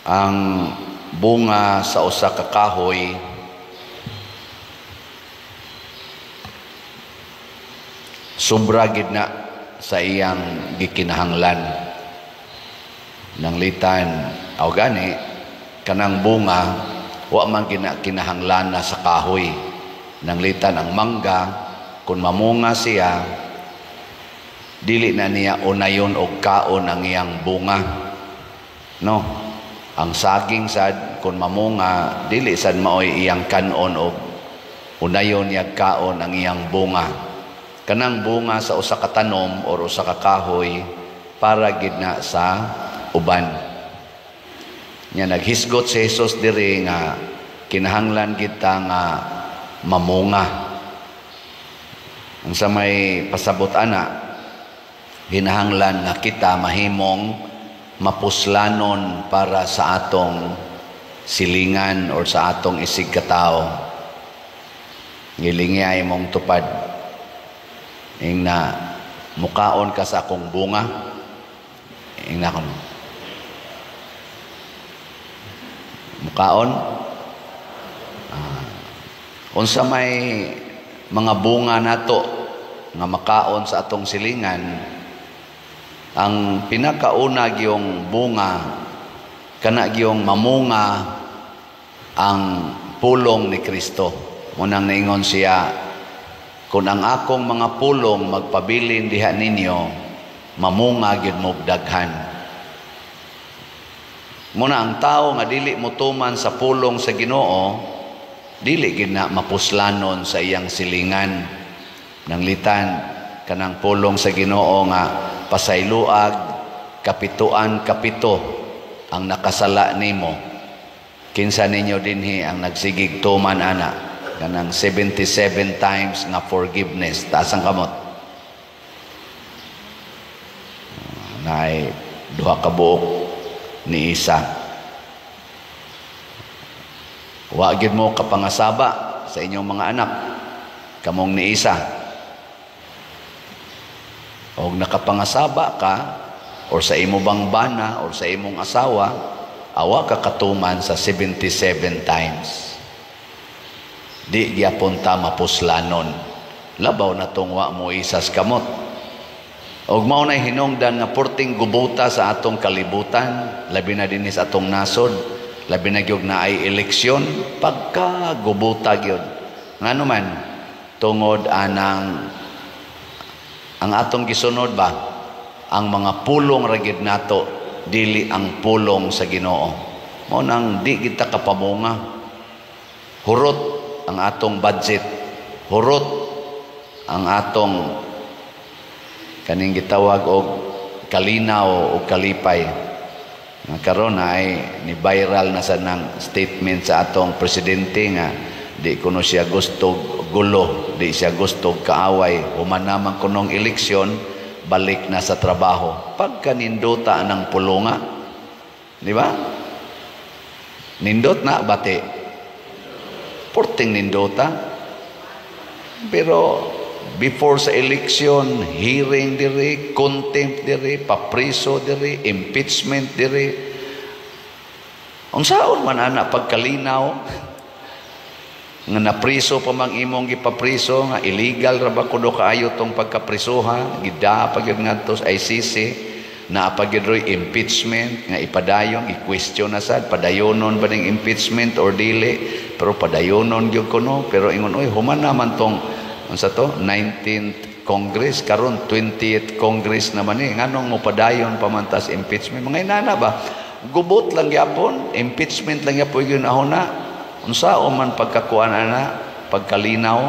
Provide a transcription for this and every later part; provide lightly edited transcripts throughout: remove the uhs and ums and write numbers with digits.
ang bunga sa usa ka kahoy sobra gid na sa iyang gikinahanglan. Nanglitan aw gani kanang bunga wa man kinahanglan na sa kahoy. Nanglitan ang mangga kun mamunga siya dili na niya unayon og kaon ang iyang bunga. No, ang saging sad kun mamunga dili sad maoy iyang kanon og unayon niya kaon ang iyang bunga. Kanang bunga sa usa ka tanom o usa ka kahoy para gid na sa uban. Nya naghisgot si Jesus diri nga kinahanglan kita nga mamunga. Ang sa may pasabot ana, kinahanglan nga kita mahimong mapuslanon para sa atong silingan or sa atong isig katao. Ngilingay mong tupad ing na mukaon ka sa akong bunga ing na kon mukaon unsa may mga bunga nato nga makaon sa atong silingan. Ang pinakauna gyung bunga kana gyung mamunga ang pulong ni Kristo. Munang naingon siya, kung ang akong mga pulong magpabilin diha ninyo, mamunga gyud mo daghan. Muna ang tao nga dili motuman sa pulong sa Ginoo, dili gid na mapuslanon sa iyang silingan. Nanglitan kanang pulong sa Ginoo nga pasayloag kapituan kapito ang nakasala nimo. Kinsa ninyo dinhi ang nagsigig tuman ana kanang 77 times nga forgiveness. Taas ang kamot. Naay duha ka buok ni isa. Wa gid mo kapangasaba sa inyong mga anak kamong ni isa. Og nakapangasaba ka or sa imo bang bana or sa imong asawa, awa ka katuman sa 77 times. Di gyapon ta mapuslanon. Labaw na tong wa mo isas kamot. Og mao nay hinungdan nga porting gubuta sa atong kalibutan, labi na dinhi sa atong nasod, labi na gyud na ay eleksyon, pagka gubuta gyud. Ngano man tungod anang ang atong gisunod ba ang mga pulong ra gyud nato dili ang pulong sa Ginoo. Mao nang di kita kapamunga. Hurot ang atong budget, hurot ang atong kaning gitawag og kalinaw o kalipay. Karon ay ni viral na sa nang statement sa atong presidente nga di kuno siya gusto gulo, di siya gusto kaaway, human naman kunong eleksyon, balik na sa trabaho. Pagka nindota ng pulunga, di ba? Nindot na bati. Porting nindota. Pero before sa eleksyon, hearing diri, contempt diri, papriso diri, impeachment diri. Ang saon man ana pagkalinaw nga napriso pa mang imong gipapriso nga illegal ra ba kuno kaayo tong pagkaprisoha, gida pa gyud ngadto sa ICC, na pa gyud roy impeachment nga ipadayon, i-question na sad padayonon ba ning impeachment or dili, pero padayonon gyud kuno. Pero ingon oy human naman tong unsa to 19th Congress karon 20th Congress naman nganong mo padayon pamantas impeachment. Mga inana ba gubot lang gyapon, impeachment lang gyapon gyud ahona. Unsa o man pagkakuan ana pagkalinaw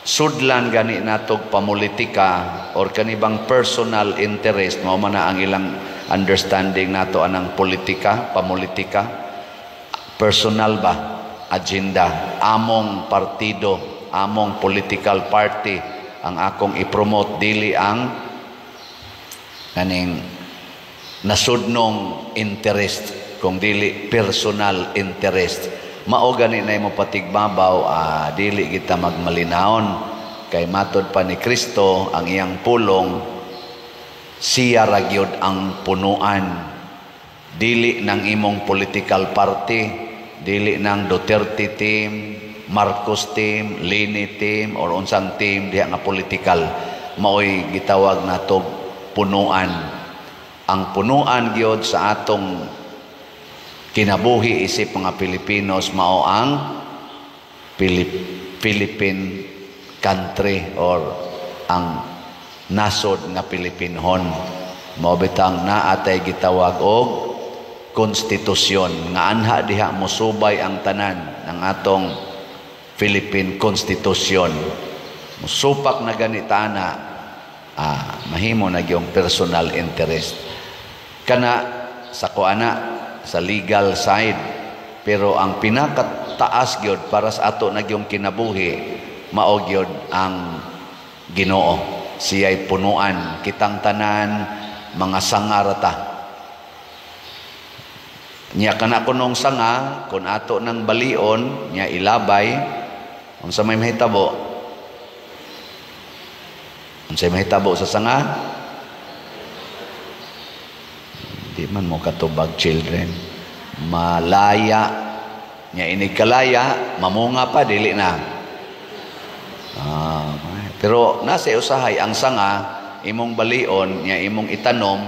sudlan gani natog pamulitika or kanibang personal interest, mao man na ang ilang understanding nato anang politika, pamulitika, personal ba agenda, among partido, among political party ang akong i-promote, dili ang kaning nasudnong interest, kung dili personal interest. Mao gani na mo patigbabaw, dili kita magmalinaon kay matod pa ni Kristo ang iyang pulong siya ra gyud ang punuan Dili ng imong political party, dili ng Duterte team, Marcos team, Lini team, or unsang team diha nga political. Maoy gitawag nato punuan. Ang punuan gyud sa atong kinabuhi isip mga Pilipinos mao ang Philippine country or ang nasod nga Pilipinhon. Mao bitang naatay gitawag og konstitusyon nga anha diha mosubay ang tanan ng atong Philippine Constitution. Musupak na ganitana, mahimo na yung personal interest. Kana sa kuana, sa legal side. Pero ang pinakataas gyud para sa ato na yung kinabuhi, mao gyud ang Ginoo. Siya'y punuan. Kitang tanan, mga sangarata. Nya kana kunong sanga, kung ato ng balion, nya ilabay, kung sa may mahitabo, unsay mahitabo sa sanga? Di man mo katubag children. Malaya. Nya inig kalaya, mamunga pa, dili na. Pero nasa usahay ang sanga, imong balion, nya imong itanom,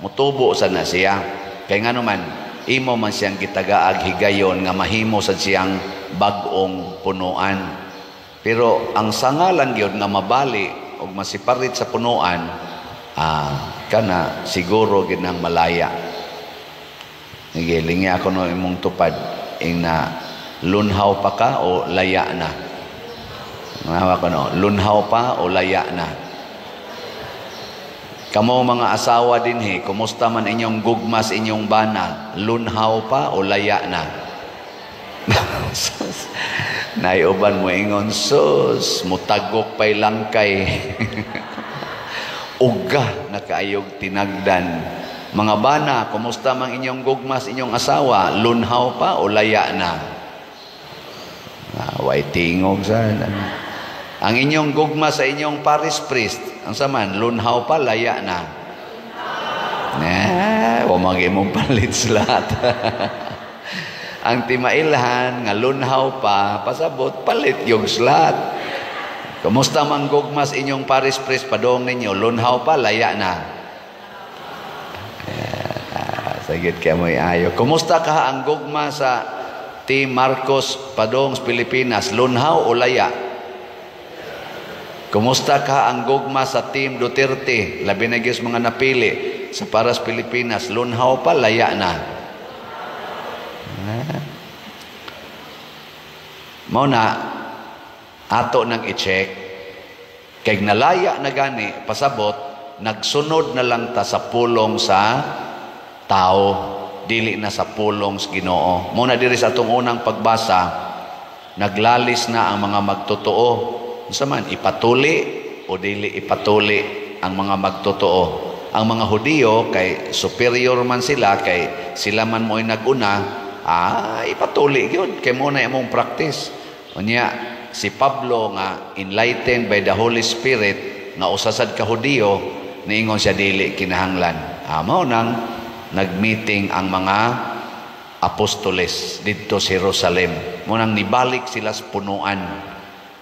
mutubo sa na siya. Kaya nga naman, imo man siyang gitagaag higayon nga mahimo sa siyang bag-ong punuan. Pero ang sanga lang yun nga mabali o masiparit sa punuan, kana siguro ginang malaya. Nagilingi ako no imong tupad na lunhaw pa ka o laya na. Mahawa ko no, lunhaw pa o laya na. Kamo mga asawa din kumusta man inyong gugmas inyong bana, lunhaw pa o laya na? Naiuban mo ingon, sus, mutagok pa'y langkay. Uga na kaayog tinagdan. Mga bana, kumusta man inyong gugmas inyong asawa, lunhaw pa o laya na? Way tingog sa ang inyong gugmas sa inyong parish priest, ang saman, lunhaw pa, laya na. Pumagi mong palit lahat. Ang timailahan, nga lunhaw pa, pasabot, palit yung slat. Kumusta man gugmas inyong parish priest, padong ninyo, lunhaw pa, laya na. Sagit kaya mo'y ayo. Kumusta ka ang gugmas sa Team Marcos, padong sa Pilipinas, lunhaw o laya? Kumusta ka ang gugma sa Team Duterte, labi na gyud mga napili sa Paras Pilipinas, lunhaw pa, laya na? Mao na ato nang i-check kay nalaya na gani pasabot, nagsunod na lang ta sa pulong sa tao, dili na sa pulong sa Ginoo. Mao na diri sa atong unang pagbasa, naglalis na ang mga magtotoo. Saman, ipatuli o dili ipatuli ang mga magtotoo. Ang mga Hudiyo, kay superior man sila, kay sila man mo'y naguna, ipatuli yun. Kay muna imong practice. Unya, si Pablo nga enlightened by the Holy Spirit, nga usasad ka Hudiyo, niingon siya dili kinahanglan. Mao nang nagmeeting ang mga apostoles dito sa Jerusalem. Mao nang nibalik sila sa punuan.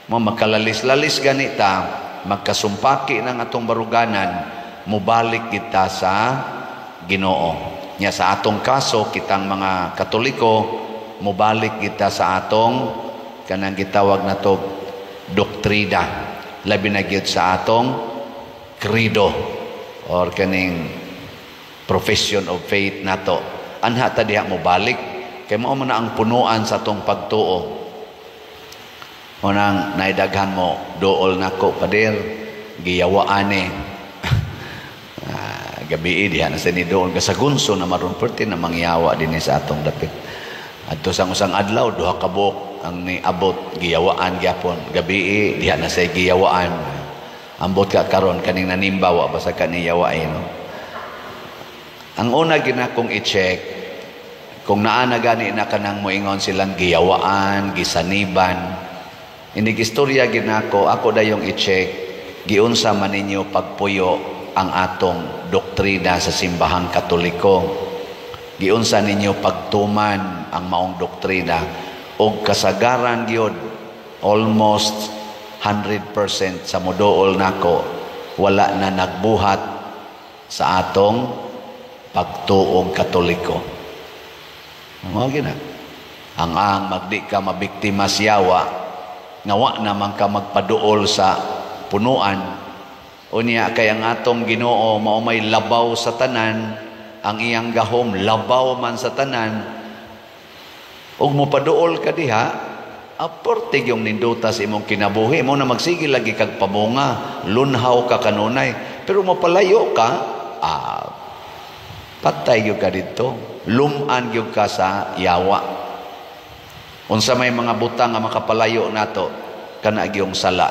Magkalalis-lalis ganita, magkasumpaki ng atong baruganan, mubalik kita sa Ginoo. Nya sa atong kaso, kitang mga Katoliko, mubalik kita sa atong kanang gitawag na to doktrina, labi na gyud sa atong credo or kaning profession of faith nato. Anha ta diha mubalik kay mao man ang punuan sa atong pagtuo. Unang naidaghan mo, dool nako pader, giyawaan gabi diha na sa ni dool ka sa gunso na maron perti na mangyawa din sa atong dapit. Adto sang usang adlaw, duha ka buok ang niabot, giyawaan gyapon. Gabi diha na sa giyawaan. Ambot ka karon kaning nanimbawa basta kaniyawa no. Ang una ginakong i-check kung naa na gani na kanang moingon silang giyawaan, gisaniban. Inig-istorya ginako, ako dayong i-check, giunsa man ninyo pagpuyo ang atong doktrina sa simbahang Katoliko. giunsa ninyo pagtuman ang maong doktrina og kasagaran gyud almost 100% sa moduol nako wala na nagbuhat sa atong pagtuong Katoliko. Mao gina. Ang magdi ka mabiktima siyawa nga wa naman ka magpaduol sa punuan. Unya kay ang atong Ginoo mao may labaw sa tanan, ang iyang gahom labaw man sa tanan. Ug mopaduol ka diha, aporte yung ninduta sa imong kinabuhi mo na magsige lagi kag pabunga, lunhaw ka kanunay, pero mapalayo ka, patay gyud ka dito, luman gyud ka sa yawa. Unsa may mga butang nga makapalayo nato kana gyung sala.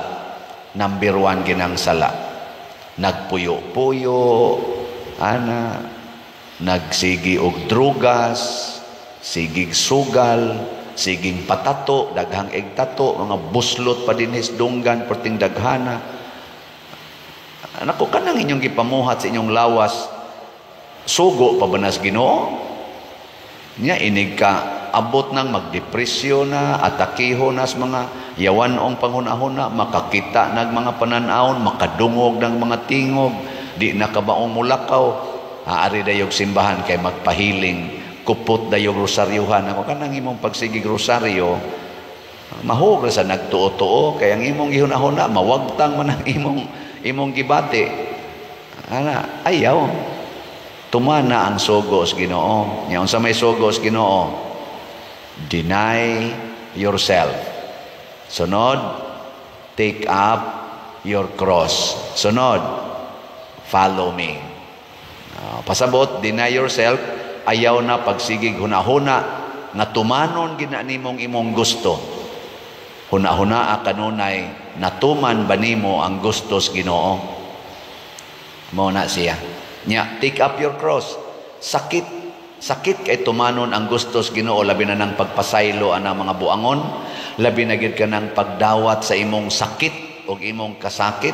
Number 1 ginang sala. Nagpuyo-puyo, nagsigi og drugas, sigig sugal, siging patato, daghang egtato, mga buslot pa dinhis dunggan perting daghana. Nako kanang inyong gipamuhat sa inyong lawas, sugo pa ba nas Ginoo? Nya inig ka abot nang magdepresyon na, atakiho nas mga yawanong panghunahuna, makakita nag mga pananawon, makadungog ng mga tingog, di nakabaong mulakaw, aari dayog simbahan kay magpahiling, kupot dayog rosaryuhan. Ako kanang imong pagsigig rosaryo, mahug sa nagtuo-tuo, kay ang imong gihunahuna, mawagtang man ang imong gibati. Ayaw. Tumana ang sugos Ginoo. Nya unsa may sugos Ginoo? Deny yourself. Sunod, take up your cross. Sunod, follow me. Pasabot, deny yourself, ayaw na pagsigig hunahuna nga tumanon gina nimong imong gusto. Hunahuna kanunay natuman ba nimo ang gustos Ginoo? Mao na siya. Nya, take up your cross. Sakit kay tumanon ang gustos Ginoo, labi na ng pagpasaylo ana mga buangon, labi na gid ka ng pagdawat sa imong sakit o imong kasakit.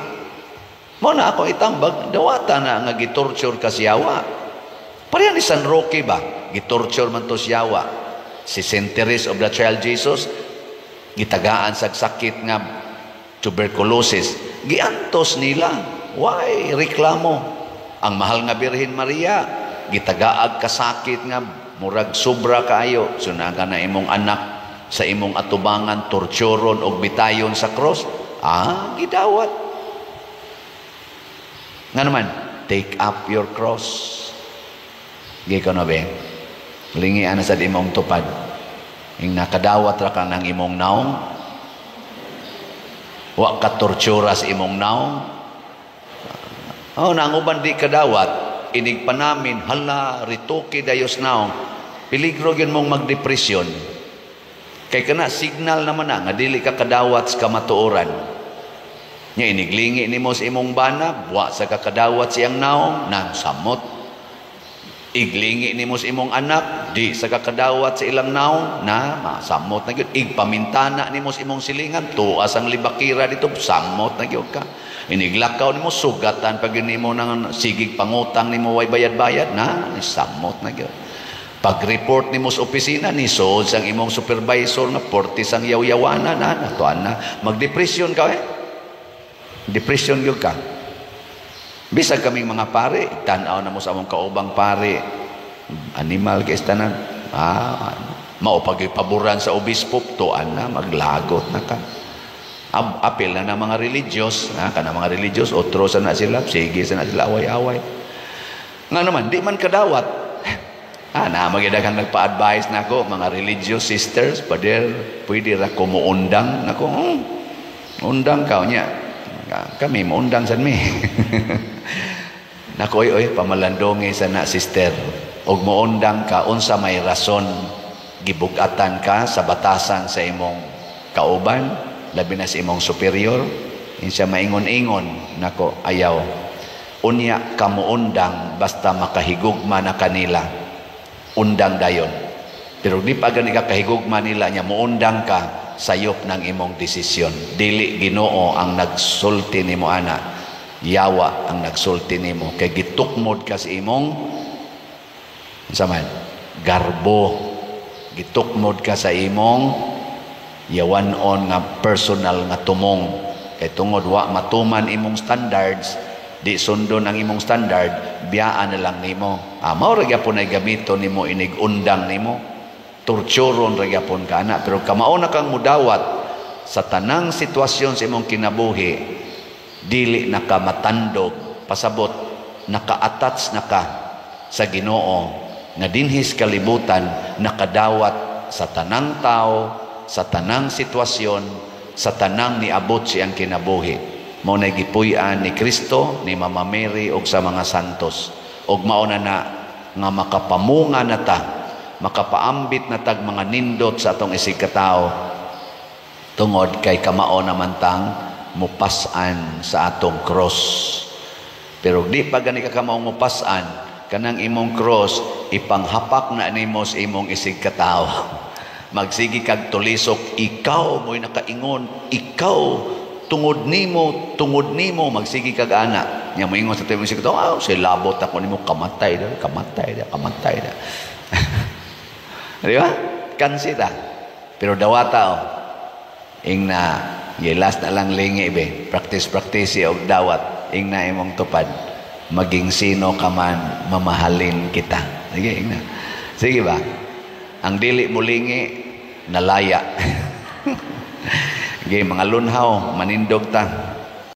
Mo na ako itambag, dawata na nga gitorture ka siyawa. Pareha ni San Roque ba? Gitorture man to siyawa. Si Saint Teresa of the Child Jesus, gitagaan sa sakit nga tuberculosis. Giantos nila. Why? Reklamo. Ang mahal nga Birhen Maria, gitagaag kasakit nga murag sobra kaayo, sunaga na imong anak sa imong atubangan, torturon og bitayon sa cross. Gidawat. Nga naman, take up your cross. Giko na be, lingian na sa imong tupad. Ing nakadawat ra ka ng imong naong, wa ka tortura sa imong naong. Nanguban di kadawat, inig pa namin, hala, ritoke dayos naong, peligro yun mong magdepresyon. Kay kana, signal naman nga dili ka kadawat sa kamatuoran. Nya iniglingi ni mo sa imong bana, buwa sa kakadawat siyang naong, nang samot. Iglingi ni mo sa imong anak, di sa kakadawat sa ilang naong, na masamot na yun. Igpamintana ni mo sa imong silingan, tuas ang libakira dito, samot na yun ka. Iniglakaw ni mo, sugatan pag ni mo ng sigig pangutang ni mo way bayad-bayad na, samot na yun. Pag-report ni mo sa opisina, ni sood sang imong supervisor na portis ang yaw-yawana na, natuan na, magdepresyon ka depression yun ka. Bisag kaming mga pare, tanaw na mo sa among kaubang pare, animal ka istanan, maupag-ipaboran sa obispo, tuan na, maglagot na ka. Apil na ng mga religious, kana mga religious, otro sana sila, sige sana sila, away-away. Nga naman, di man kadawat. Magidaghang nagpa-advise na ako, mga religious sisters, pwede ra ko muundang. Nako, undang ka, niya. Kami, muundang san mi. Nako, oy, pamalandongi sana, sister. Og muundang ka, unsa may rason, gibugatan ka sa batasan sa imong kauban, labi na sa imong superior, insya maingon-ingon, nako, ayaw. Unya ka muundang, basta makahigugma na kanila, undang dayon. Pero di pa gani ka kahigugma nila niya, muundang ka, sayop ng imong desisyon. Dili Ginoo ang nagsulti nimo ana, yawa ang nagsulti nimo, kay gitukmod ka sa imong saman garbo. Gitukmod ka sa imong yawanon nga personal nga tumong. Kay tungod wa matuman imong standards, di sundon ang imong standard, biyaan na lang nimo. Mao ra gyapon ay gamito nimo inig undang nimo. Torturon ra gyapon ka ana, pero kamao na kang mudawat sa tanang sitwasyon sa imong kinabuhi, dili na ka matandog, pasabot naka-attach na ka sa Ginoo nga dinhis kalibutan nakadawat sa tanang tao, sa tanang sitwasyon, sa tanang niabot siyang kinabuhi. Mao na gipuy-an ni Kristo, ni Mama Mary ug sa mga santos. Ug mao na nga makapamunga na ta, makapaambit na tag mga nindot sa atong isig katao tungod kay kamao naman tang mupas-an sa atong cross. Pero di pa gani ka kamaong mupas-an, kanang imong cross ipanghapak na nimo sa imong isig katao. Magsigi kag tulisok, ikaw mo'y nakaingon, ikaw tungod nimo magsigi kag ana. Nya moingon sa imong isig katao, say labot ako nimo, kamatay da. Di ba? Kansi ta. Pero dawata ingna gilas na lang lingi be. Practice og dawat. Ingna imong tupad. Maging sino ka man, mamahalin kita. Sige, ingna. Sige ba? Ang dili mulingi, nalaya. Okay, mga lunhaw, manindog ta.